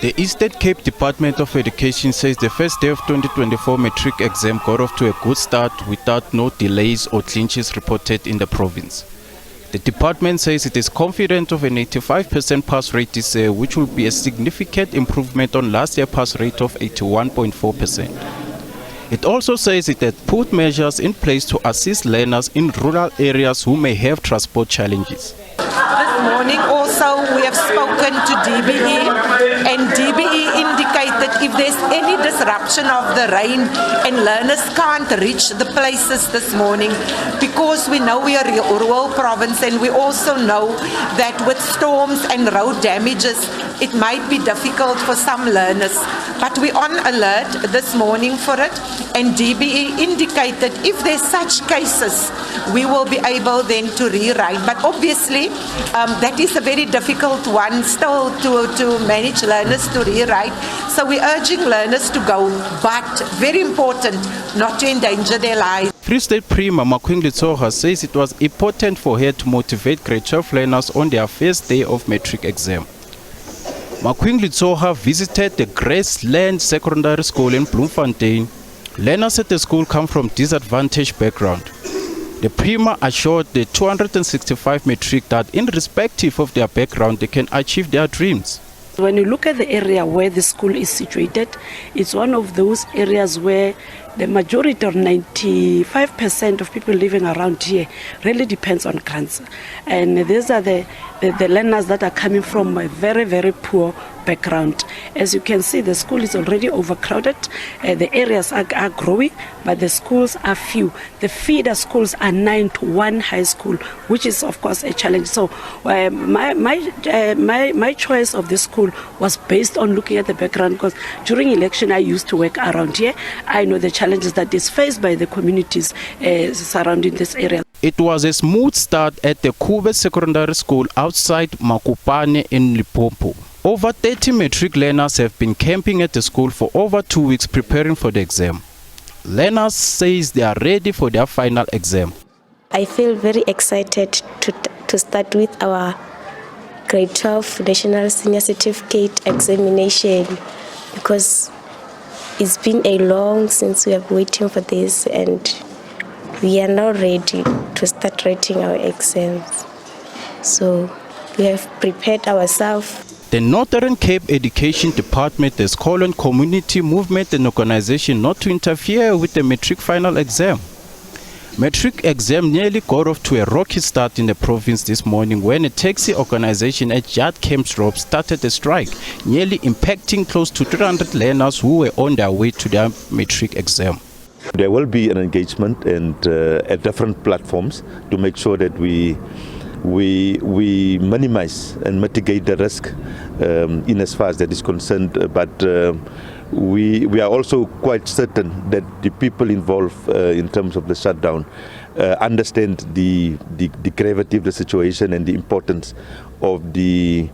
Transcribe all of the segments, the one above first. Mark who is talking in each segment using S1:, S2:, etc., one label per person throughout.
S1: The Eastern Cape Department of Education says the first day of 2024 Matric exam got off to a good start without no delays or clinches reported in the province. The department says it is confident of an 85% pass rate this year, which will be a significant improvement on last year's pass rate of 81.4%. It also says it had put measures in place to assist learners in rural areas who may have transport challenges.
S2: This morning also we have spoken to DBE, and DBE indicated if there's any disruption of the rain and learners can't reach the places this morning, because we know we are a rural province and we also know that with storms and road damages it might be difficult for some learners. But we're on alert this morning for it, and DBE indicated if there's such cases we will be able then to rewrite. But obviously that is a very difficult one still to manage learners to rewrite. So we're urging learners to go, but very important not to endanger their lives.
S1: Free State Premier Matric Exams says it was important for her to motivate grade 12 learners on their first day of Matric exam. Matric Exams visited the Graceland Secondary School in Bloemfontein. Learners at the school come from disadvantaged background. The Premier assured the 265 Matric that irrespective of their background, they can achieve their dreams.
S3: When you look at the area where the school is situated, it's one of those areas where the majority or 95% of people living around here really depends on grants. And these are the learners that are coming from a very, very poor background. As you can see, the school is already overcrowded. The areas are growing, but the schools are few. The feeder schools are 9 to 1 high school, which is of course a challenge. So my choice of the school was based on looking at the background, because during election I used to work around here. I know the challenges that is faced by the communities surrounding this area.
S1: It was a smooth start at the Kube Secondary School outside Makupane in Limpopo. Over 30 Matric learners have been camping at the school for over 2 weeks preparing for the exam. Learners says they are ready for their final exam.
S4: I feel very excited to start with our grade 12 National Senior Certificate examination, because it's been a long since we have been waiting for this, and we are now ready to start writing our exams. So we have prepared ourselves.
S1: The Northern Cape Education Department has called on community movement and organization not to interfere with the Matric final exam. Matric exam nearly got off to a rocky start in the province this morning when a taxi organization at Jad Kempsdorp started a strike, nearly impacting close to 300 learners who were on their way to their Matric exam.
S5: There will be an engagement and at different platforms to make sure that we minimize and mitigate the risk in as far as that is concerned. But we are also quite certain that the people involved in terms of the shutdown understand the gravity of the situation and the importance of the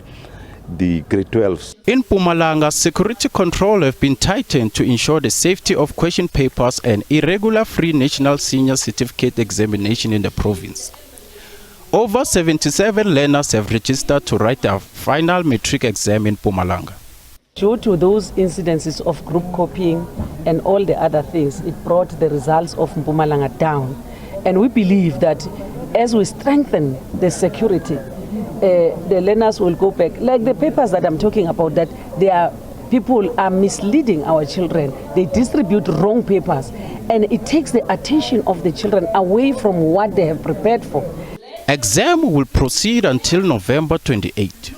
S5: grade 12s.
S1: In Mpumalanga, security control have been tightened to ensure the safety of question papers and irregular free national senior certificate examination in the province. Over 77 learners have registered to write their final Matric exam in Mpumalanga.
S6: Due to those incidences of group copying and all the other things, it brought the results of Mpumalanga down. And we believe that as we strengthen the security, the learners will go back. Like the papers that I'm talking about, that people are misleading our children. They distribute wrong papers, and it takes the attention of the children away from what they have prepared for.
S1: Exam will proceed until November 28.